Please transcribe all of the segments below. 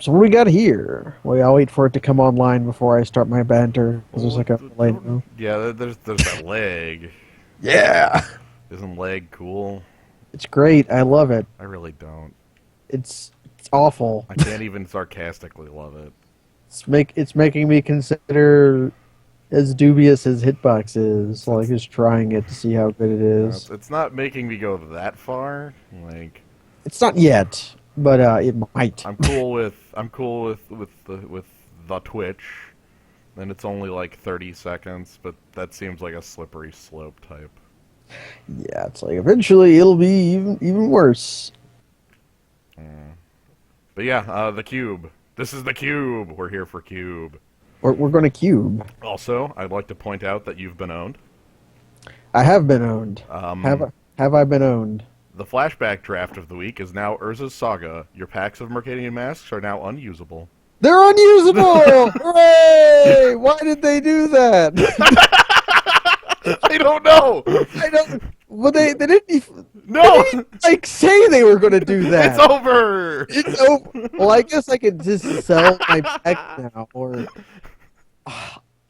So what do we got here? Well, I'll wait for it to come online before I start my banter because there's like a delay now. Yeah, there's that leg. Yeah, Isn't leg cool? it's great. I love it. I really don't. It's awful. I can't even sarcastically love it. It's making me consider as dubious as Hitbox is. Like It's just trying it to see how good it is. it's not making me go that far. Like It's not yet, but it might. I'm cool with the Twitch, and it's only like 30 seconds, but that seems like a slippery slope type. Yeah, it's like eventually it'll be even worse. But yeah, the Cube. This is the Cube. We're here for Cube. We're going to cube. Also, I'd like to point out that you've been owned. I have been owned. Um, Have I been owned? the flashback draft of the week is now Urza's Saga. Your packs of Mercadian masks are now unusable. They're unusable! Hooray! Why did they do that? I don't know. I don't. Well, they didn't. No, Like say they were going to do that. it's over. It's over. Well, I guess I could just sell my pack now, or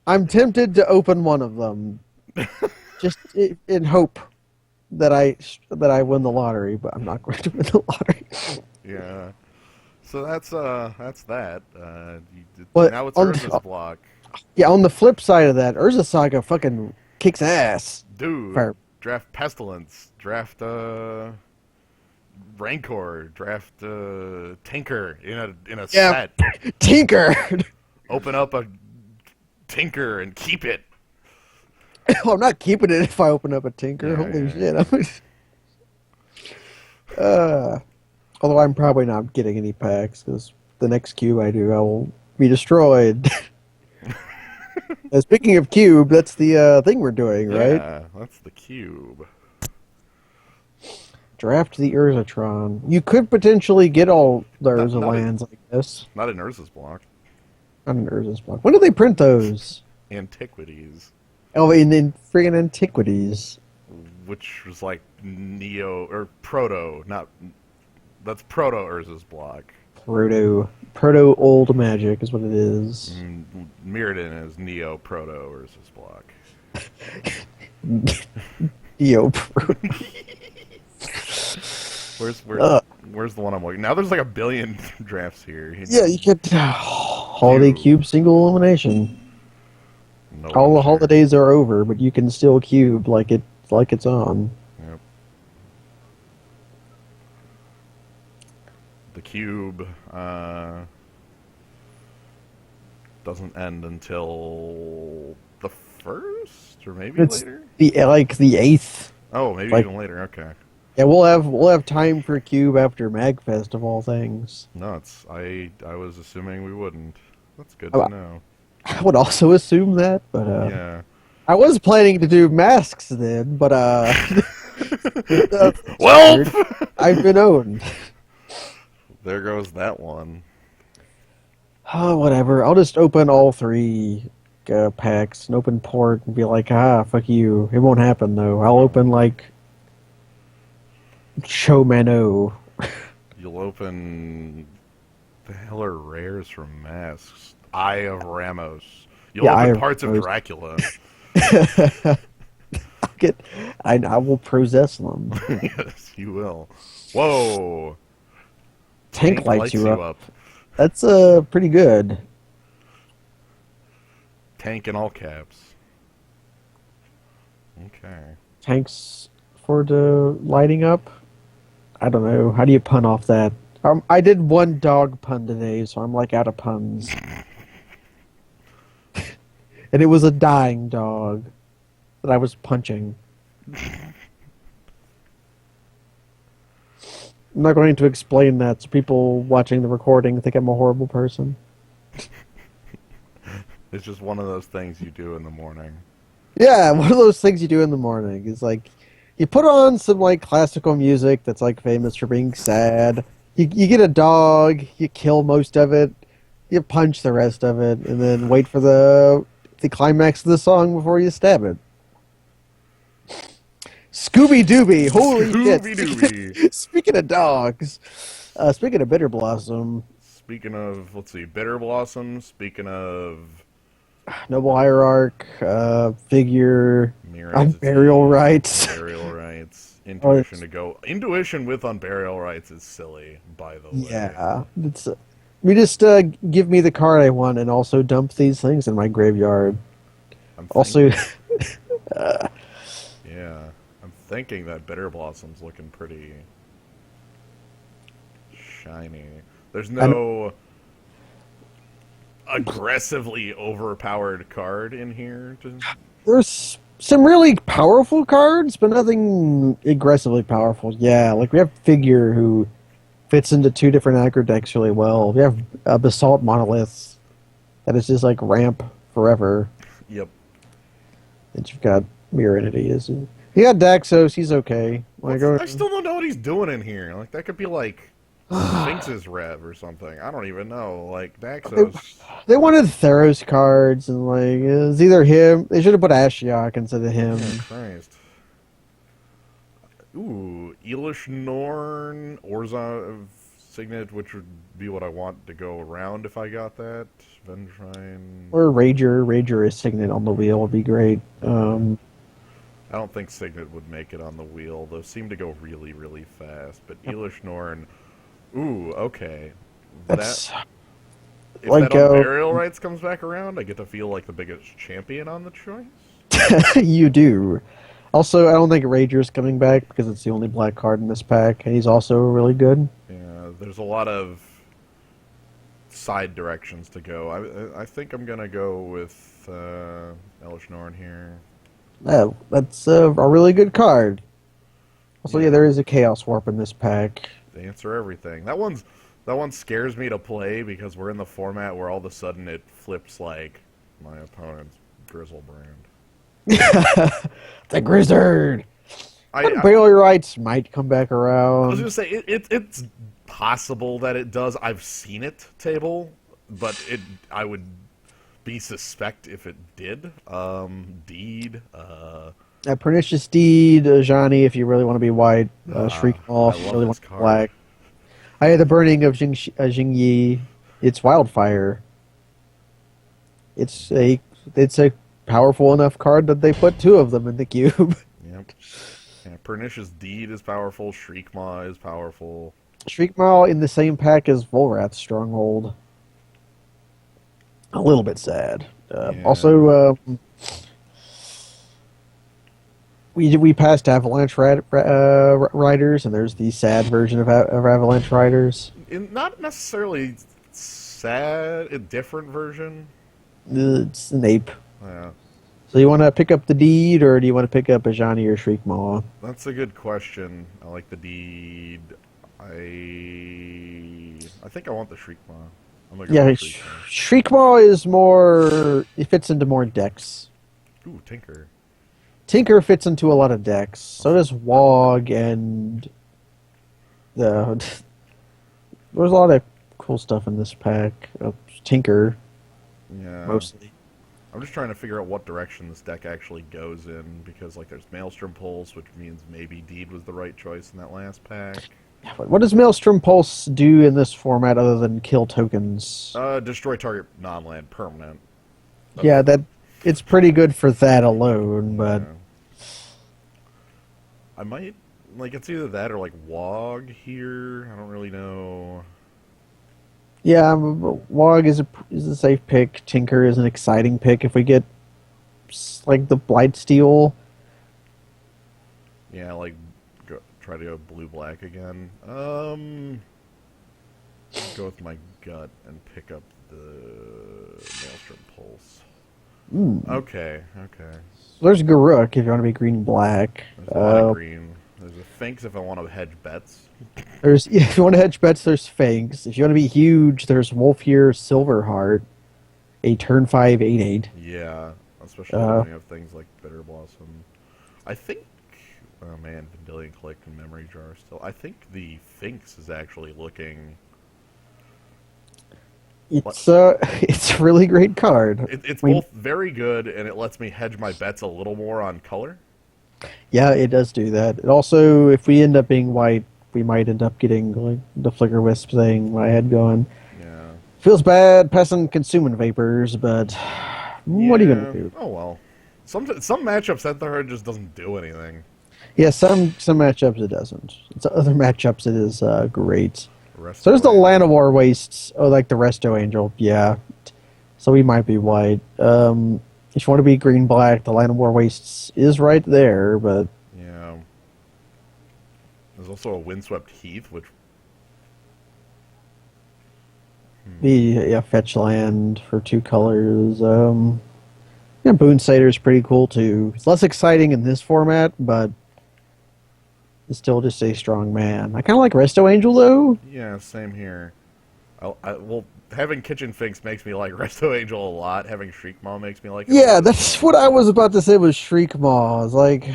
I'm tempted to open one of them, just in hope that I win the lottery, but I'm not going to win the lottery. Yeah. So that's that. But Now it's on Urza's block, yeah, on the flip side of that, Urza Saga fucking kicks ass. dude. Fair. Draft Pestilence. Draft Rancor. Draft Tinker in a Yeah. set. Tinker. Open up a Tinker and keep it. Well, I'm not keeping it if I open up a Tinker. Yeah, Holy yeah, shit! Although I'm probably not getting any packs because the next cube I do, I will be destroyed. Speaking of cube, that's the thing we're doing, right? Yeah, that's the Cube. Draft the Urzatron. You could potentially get all the Urza not lands like this. Not in Urza's block. Not an Urza's block. When did they print those? Antiquities, Oh, in friggin' Antiquities. which was like Neo or Proto, not that's Proto Urza's block. Proto old magic is what it is. Mirrodin is Neo Proto Urza's block. Yo, Where's the one I'm looking? Now there's like a billion drafts here. yeah, you get holiday cube single elimination. No All the one sure. holidays are over, but you can still cube like it's on. Yep. The Cube doesn't end until the first, or maybe It's later. the 8th. Oh, maybe like- even later. Okay. Yeah, we'll have time for cube after Magfest of all things. No, I was assuming we wouldn't. That's good Oh, to know. I would also assume that, but Yeah. I was planning to do masks then, but that's Well, weird. I've been owned. there goes that one. Oh, whatever. I'll just open all three packs and open port and be like, fuck you. It won't happen though. I'll open like Chomano. You'll open the hell are rares from masks? Eye of Ramos. You'll Yeah, Eye open of parts of Ramos. Dracula. I will possess them. Yes, you will. Whoa! Tank lights you up. up. That's pretty good. Tank in all caps. Okay. Tanks for the lighting up. I don't know. How do you pun off that? I did one dog pun today, so I'm like out of puns. And it was a dying dog that I was punching. I'm not going to explain that so people watching the recording think I'm a horrible person. It's just one of those things you do in the morning. Yeah, one of those things you do in the morning is like you put on some like classical music that's like famous for being sad. You get a dog, you kill most of it, you punch the rest of it, and then wait for the climax of the song before you stab it. Scooby Dooby, holy shit! Scooby-Dooby. Speaking of dogs, speaking of Bitter Blossom, speaking of, let's see, Bitter Blossom. Speaking of Noble Hierarch, Figure, Mere Burial Entity, Rites. Burial Rites, Oh, Intuition to go. Intuition with on Burial Rites is silly, by the way. yeah, it's we just give me the card I want and also dump these things in my graveyard. I'm Also, thinking, yeah, I'm thinking that Bitter Blossom's looking pretty shiny. There's I know no aggressively overpowered card in here. there's some really powerful cards, but nothing aggressively powerful. Yeah, like we have Figure who fits into two different aggro decks really well. We have Basalt Monoliths that is just like ramp forever. Yep. And you've got Mirror Entities. And you got Daxos, he's okay. Like, I still don't know what he's doing in here. Like that could be like Sphinx's Rev or something. I don't even know. Like Daxos. they wanted Theros cards, and like it was either him. They should have put Ashiok instead of him. Oh, Christ. Ooh, Elish Norn, Orzhov Signet, which would be what I want to go around if I got that. Vengevine. Or Rager. Rager is Signet on the wheel would be great. I don't think Signet would make it on the wheel. Those seem to go really, really fast. But Elish Norn, ooh, okay. That's If like that on Burial Rites comes back around, I get to feel like the biggest champion on the choice. you do. Also, I don't think Rager's coming back because it's the only black card in this pack, and he's also really good. Yeah, there's a lot of side directions to go. I think I'm gonna go with Elish Norn here. That's a really good card. Also, yeah, there is a Chaos Warp in this pack. They answer everything. That one scares me to play because we're in the format where all of a sudden it flips like my opponent's Grizzlebrand. The Grizzard. I Burial Rites might come back was around. gonna say it's possible that it does. I've seen it table, but I would be suspect if it did. Deed. Pernicious Deed, Ajani, if you really want to be white. Shriek Moth, I if you love really this want to be card. black. I had the Burning of Jingyi. It's Wildfire. It's a powerful enough card that they put two of them in the cube. Yep. Yeah, Pernicious Deed is powerful. Shriekmaw is powerful. Shriekmaw in the same pack as Volrath's Stronghold. A little bit sad. Yeah. Also, we passed Avalanche Riders, and there's the sad version of Avalanche Riders. Not necessarily sad, a different version. It's an ape. Yeah, So you want to pick up the Deed, or do you want to pick up Ajani or Shriekmaw? that's a good question. I like the Deed. I think I want the Shriekmaw. I'm gonna go Yeah, with Shriekmaw. Shriekmaw is more. It fits into more decks. Ooh, Tinker. Tinker fits into a lot of decks. So does Wog and the. There's a lot of cool stuff in this pack. Tinker Yeah. mostly. I'm just trying to figure out what direction this deck actually goes in because, like, there's Maelstrom Pulse, which means maybe Deed was the right choice in that last pack. But what does Maelstrom Pulse do in this format other than kill tokens? Destroy target non-land permanent. Yeah, it's pretty good for that alone, but Yeah. I might like it's either that or like Wog here. I don't really know. yeah, Wog is a safe pick. Tinker is an exciting pick if we get like the Blightsteel. Yeah, like try to go blue-black again. Go with my gut and pick up the Maelstrom Pulse. Okay. There's Garruk if you want to be green-black. There's a lot of green. There's a Finks if I want to hedge bets. There's if you want to hedge bets, there's Fangs. If you want to be huge, there's Wolfyear Silverheart, a turn 5 8/8. Yeah, especially when you have things like Bitter Blossom. I think. Oh man, Vendilion Click and Memory Jar still. I think the Finks is actually looking. It's it's a really great card. It's I mean, both very good and it lets me hedge my bets a little more on color. yeah, it does do that. It also, if we end up being white, we might end up getting like the Flicker Wisp thing I had going. Yeah, Feels bad passing consuming vapors, but what are you gonna Yeah. do? Oh well. Some matchups that there just doesn't do anything. Yeah, some matchups it doesn't. It's other matchups it is great. So there's Resto the Angel. Llanowar Wastes. Oh, like the Resto Angel. Yeah. So we might be white. If you want to be green black, the Llanowar Wastes is right there, but Yeah. There's also a Windswept Heath, which be yeah, fetch land for 2 colors. Yeah, Boon is pretty cool too. It's less exciting in this format, but it's still just a strong man. I kind of like Resto Angel though. yeah, same here. Well, having Kitchen Finks makes me like Resto Angel a lot. Having Shriekmaw makes me like it a Yeah, lot as that's well. what I was about to say was Shriekmaw. It's like,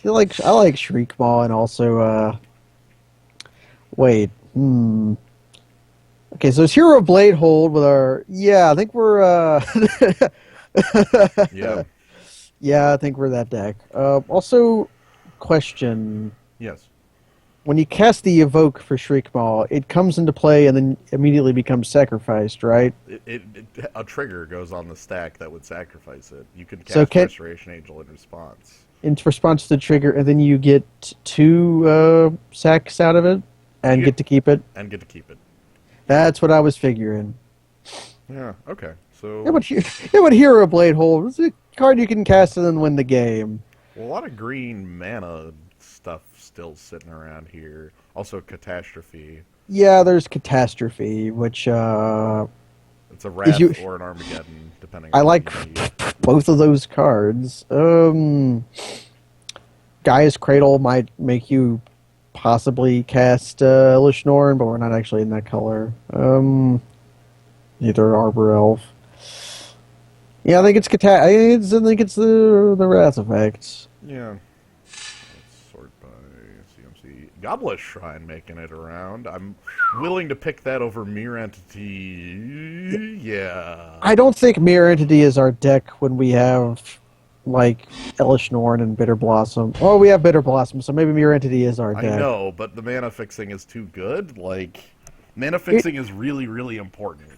I like Shriekmaw and also wait, okay, so it's Hero Blade Hold with our yeah, I think we're Yeah. yeah, I think we're that deck. Also, question: Yes. when you cast the Evoke for Shriekmaw, it comes into play and then immediately becomes sacrificed, right? A trigger goes on the stack that would sacrifice it. You can So cast can Restoration Angel in response. in response to the trigger, and then you get 2 sacks out of it and You get to keep it. and get to keep it. That's what I was figuring. Yeah. Okay. So Yeah, but yeah, but Hero Blade Hold is a card you can cast and then win the game. well, a lot of green mana stuff still sitting around here. Also, Catastrophe. Yeah, there's Catastrophe, which It's a is you. Wrath or an Armageddon, depending I on like what you need. both of those cards. Gaia's Cradle might make you possibly cast Lishnorn, but we're not actually in that color. Neither Arbor Elf. Yeah, I think it's I think it's the Wrath effect. Yeah. Let's sort by CMC. Goblet Shrine making it around. I'm willing to pick that over Mirror Entity. Yeah. I don't think Mirror Entity is our deck when we have like Elish Norn and Bitter Blossom. Oh, we have Bitter Blossom, so maybe Mirror Entity is our I deck. know, but the mana fixing is too good. Like, mana It, fixing is really, really important.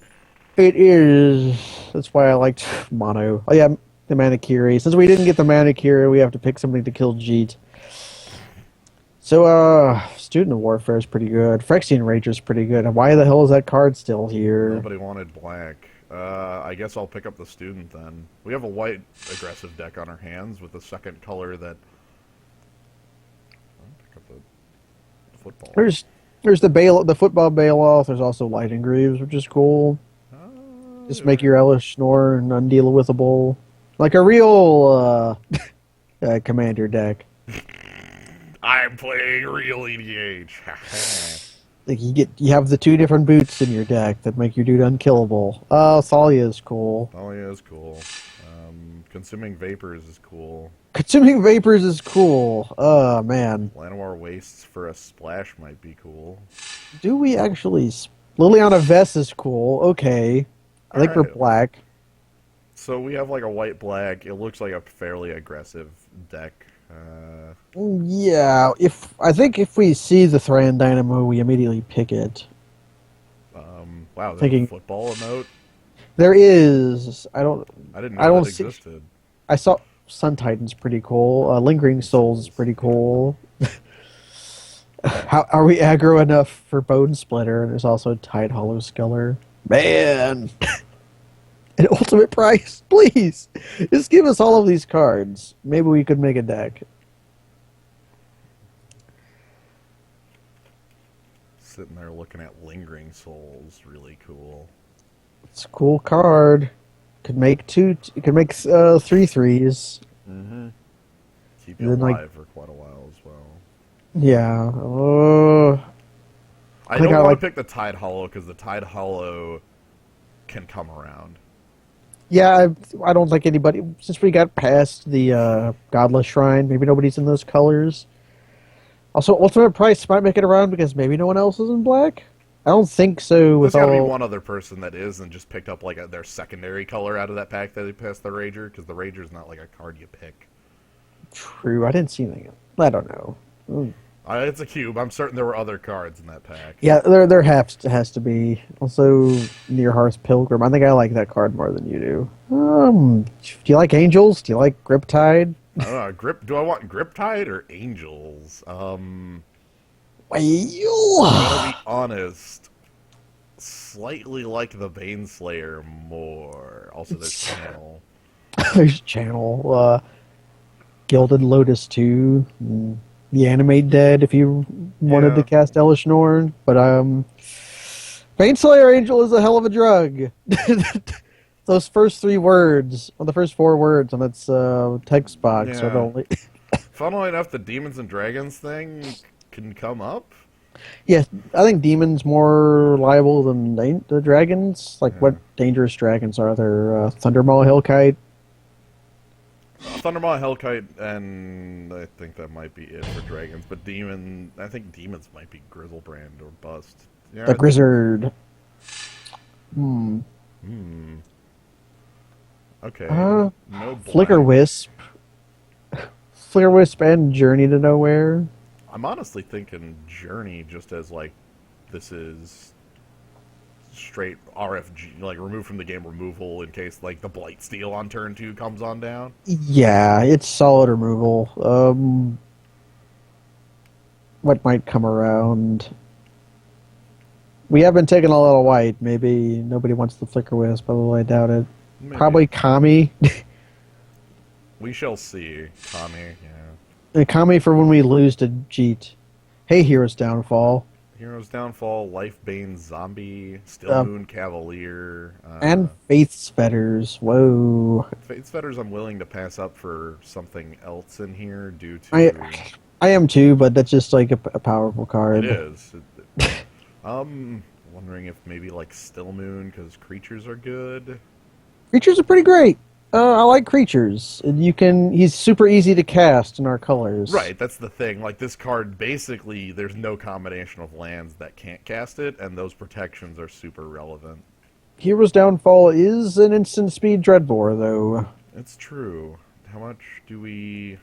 it is. That's why I liked Mono. Oh yeah, the Manikiri. Since we didn't get the Manikiri, we have to pick something to kill Jeet. So, Student of Warfare is pretty good. Phyrexian Rager is pretty good. And why the hell is that card still here? Nobody wanted black. I guess I'll pick up the student then. We have a white aggressive deck on our hands with the second color that. I'll pick up the football. There's the football Bailoff. There's also Lightning Greaves, which is cool. Just make your Elish Norn undealable, like a real commander deck. I'm playing real EDH. Like you have the 2 different boots in your deck that make your dude unkillable. Thalia is cool. Oh yeah, is cool. Consuming Vapors is cool. Consuming Vapors is cool. Oh man, Llanowar Wastes for a splash might be cool. do we actually? Liliana Vess is cool. Okay, I think we're Alright. black. So we have like a white-black. It looks like a fairly aggressive deck. Yeah, I think if we see the Thran Dynamo, we immediately pick it. Wow, there's Thinking a football emote. there is. I didn't I know don't that see. existed. I saw Sun Titan's pretty cool. Lingering Souls is pretty cool. How are we aggro enough for Bone Splitter? And there's also Tide Hollow Skeller. Man, an ultimate price, please. Just give us all of these cards. Maybe we could make a deck. Sitting there looking at Lingering Souls, really cool. It's a cool card. Could make two. It could make 3/3s. Mm-hmm. Keep you Then, like- alive for quite a while as well. Yeah. I think don't I want like- to pick the Tide Hollow because the Tide Hollow can come around. Yeah, I don't think anybody, since we got past the Godless Shrine, maybe nobody's in those colors. Also, Ultimate Price might make it around because maybe no one else is in black. I don't think so. There's With got to be all one other person that is and just picked up like their secondary color out of that pack that they passed the Rager because the Rager's not like a card you pick. true, I didn't see anything. I don't know. It's a cube. I'm certain there were other cards in that pack. Yeah, there has to be. Also, Nearhearth Pilgrim. I think I like that card more than you do. Do you like Angels? Do you like Griptide? I don't know. Do I want Griptide or Angels? I'm gonna be honest. Slightly like the Baneslayer more. Also, there's Channel. There's Channel. Gilded Lotus 2. The Animate Dead if you wanted to Yeah. cast Elish Norn. But Baneslayer Angel is a hell of a drug. Those first 3 words, or the first 4 words on its text box are the Yeah. only. Funnily enough, the Demons and Dragons thing can come up. Yeah, I think demons more liable than the dragons. Like, Yeah. what dangerous dragons are there? Thundermaw Hellkite. Thundermaw, Hellkite, and I think that might be it for dragons. But I think demons might be Grizzlebrand or Bust. Yeah, The Grizzard. Hmm. Okay. Uh, No Flicker black. Wisp. Flicker Wisp and Journey to Nowhere. I'm honestly thinking Journey just as like this is straight RFG, like remove from the game removal in case like the Blightsteel on turn 2 comes on down. Yeah, it's solid removal. What might come around? We have been taking a lot of white. Maybe nobody wants the Flicker Wisp, although I doubt it. Maybe. Probably Kami. We shall see. Kami, yeah. Kami for when we lose to Jeet. Hey, Hero's Downfall. Hero's Downfall, Lifebane Zombie, Still Moon Cavalier, And Faith's Fetters. Whoa. Fate's Fetters I'm willing to pass up for something else in here due to... I am too, but that's just like a powerful card. It is. Wondering if maybe like Still Moon, because creatures are good. Creatures are pretty great. I like creatures. He's super easy to cast in our colors. Right, that's the thing. Like this card, basically, there's no combination of lands that can't cast it, and those protections are super relevant. Hero's Downfall is an instant speed Dreadbore, though. It's true. How much do we...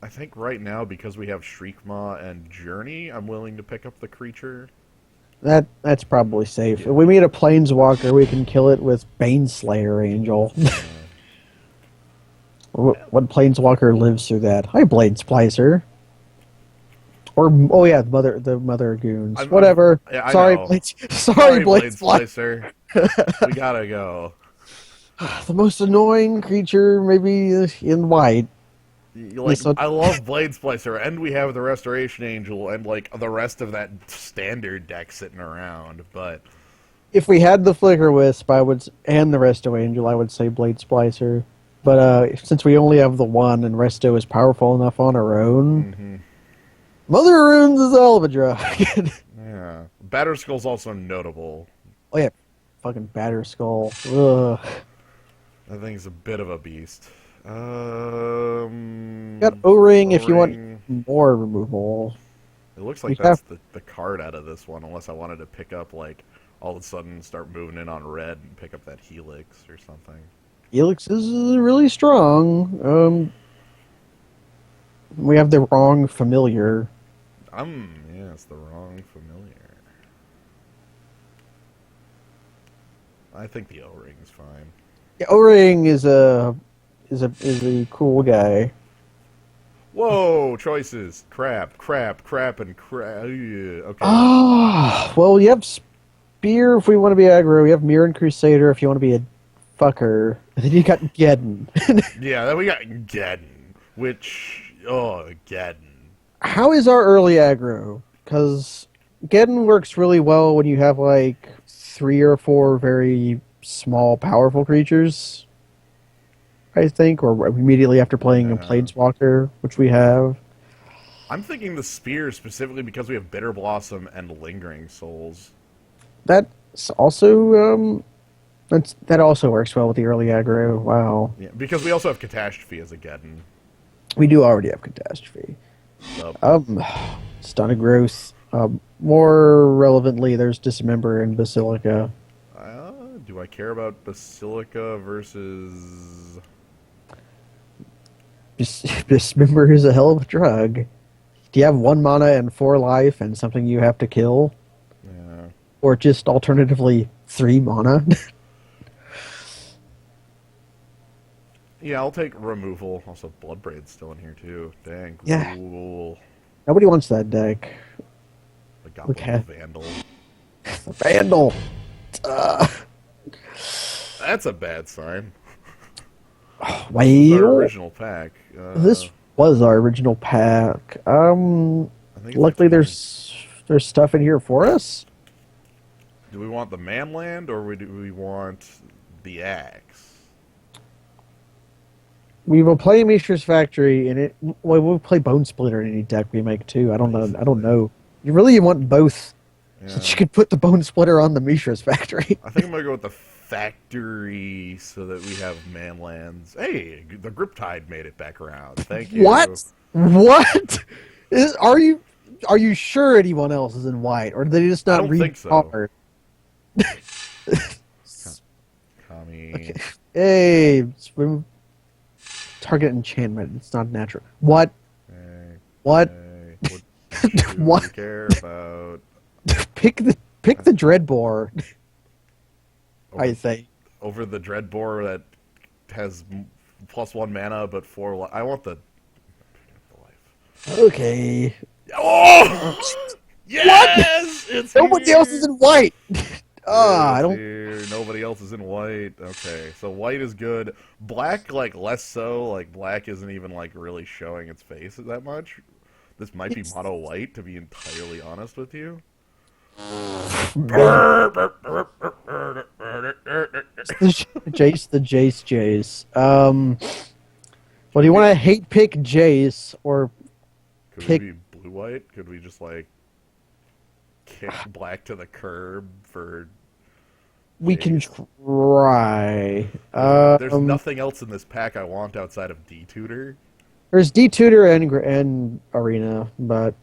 I think right now, because we have Shriekmaw and Journey, I'm willing to pick up the creature. That's probably safe. If we meet a Planeswalker, we can kill it with Baneslayer Angel. What Planeswalker lives through that? Hi, Blade Splicer. Or the Mother of Goons. Whatever. I Sorry, know. Sorry, Blade Splicer. Splicer. We gotta go. The most annoying creature, maybe in white. I love Blade Splicer, and we have the Restoration Angel, and like the rest of that standard deck sitting around. But If we had the Flicker Wisp, and the Resto Angel, I would say Blade Splicer. But since we only have the one, and Resto is powerful enough on her own, Mother of Runes is a hell of a drug. yeah, Batterskull's also notable. Oh yeah, fucking Batterskull. Ugh. That thing's a bit of a beast. Got O-Ring if you want more removal. It looks like We that's the card out of this one, unless I wanted to pick up, like, all of a sudden start moving in on red and pick up that Helix or something. Helix is really strong. We have the wrong familiar. Yeah, it's the wrong familiar. I think the O-Ring's fine. Yeah, O-Ring is a cool guy. Whoa, choices. Crap, and crap. Okay. Well, you have Spear if we want to be aggro. You have Mirren Crusader if you want to be a fucker. And then you got Geddon. Yeah, then we got Geddon, which... Oh, Geddon. How is our early aggro? Because Geddon works really well when you have like 3 or 4 very small, powerful creatures. I think, or immediately after playing a Planeswalker, which we have. I'm thinking the Spear specifically because we have Bitter Blossom and Lingering Souls. That's also that also works well with the early aggro. Wow. Yeah, because we also have Catastrophe as a Geddon. We do already have Catastrophe. So, Stun of Growth. More relevantly, there's Dismember and Basilica. do I care about Basilica versus... Dismember is a hell of a drug. Do you have 1 mana and 4 life and something you have to kill? Yeah. Or just alternatively 3 mana? Yeah, I'll take removal. Also, Bloodbraid's still in here too. Dang, Yeah. cool. Nobody wants that deck. The Goblin Okay. Vandal. Vandal! That's a bad sign. This is our Well, original pack. this was our original pack. I think it's Luckily a 20. there's stuff in here for us. Do we want the Manland or do we want the Axe? We will play Mishra's Factory and we'll play Bone Splitter in any deck we make too. I don't know. I don't know. You really want both. Yeah. So that you could put the Bone Splitter on the Mishra's Factory. I think I'm gonna go with the Factory so that we have Manlands. Hey, the Griptide made it back around. Thank you. What? What? Are you sure anyone else is in white, or did they just I not don't read think so. card? Kami. Okay. Hey, swim. Target enchantment. It's not natural. What? Hey, What? hey, what do What? you care about? Pick the Dreadbore. I say. Over the Dreadbore that has +1 mana but 4 life. I want the life. Okay. Oh! Yes! It's Nobody here! else is in white. I It's don't. here. Nobody else is in white. Okay, so white is good. Black, like, less so. Like, black isn't even, like, really showing its face that much. This might be mono white, to be entirely honest with you. The Jace. Well, do you want to hate pick Jace or Could pick? we be blue-white? Could we just, like, kick black to the curb for... We can Jace? try. There's nothing else in this pack I want outside of D-Tutor. There's D-Tutor and Arena, but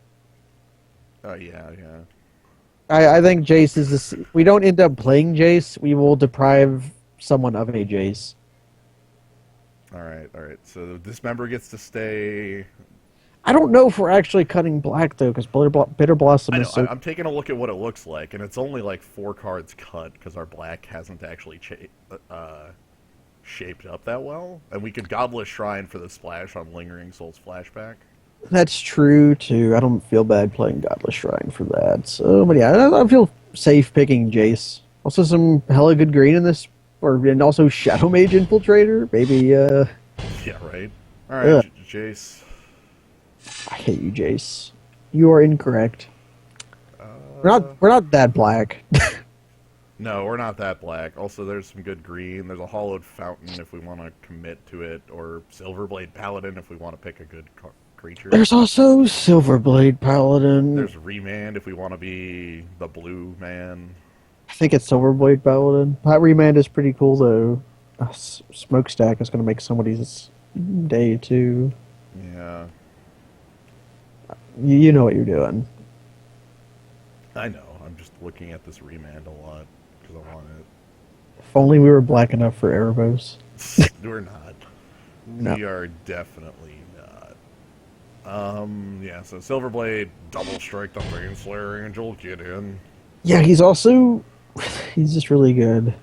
Oh, yeah, yeah. I think Jace is this. We don't end up playing Jace. We will deprive someone of a Jace. Alright, alright. So this member gets to stay... I don't know if we're actually cutting black though, because Bitter Blossom I know, is so. I'm taking a look at what it looks like, and it's only like 4 cards cut, because our black hasn't actually shaped up that well. And we could Godless Shrine for the splash on Lingering Souls flashback. That's true too. I don't feel bad playing Godless Shrine for that. So, but yeah, I feel safe picking Jace. Also, some hella good green in this, and also Shadow Mage Infiltrator. Maybe. Yeah, right? Alright, Jace. I hate you, Jace. You are incorrect. We're not that black. No, we're not that black. Also, there's some good green. There's a Hollowed Fountain if we want to commit to it, or Silverblade Paladin if we want to pick a good creature. There's also Silverblade Paladin. There's Remand if we want to be the blue man. I think it's Silverblade Paladin. That Remand is pretty cool though. Smokestack is going to make somebody's day too. Yeah, You know what you're doing. I know. I'm just looking at this Remand a lot because I want If only we were black enough for Erebos. it. We're not. No. We are definitely not. Yeah, so Silverblade, double strike the Baneslayer Angel, get in. Yeah, he's just really good.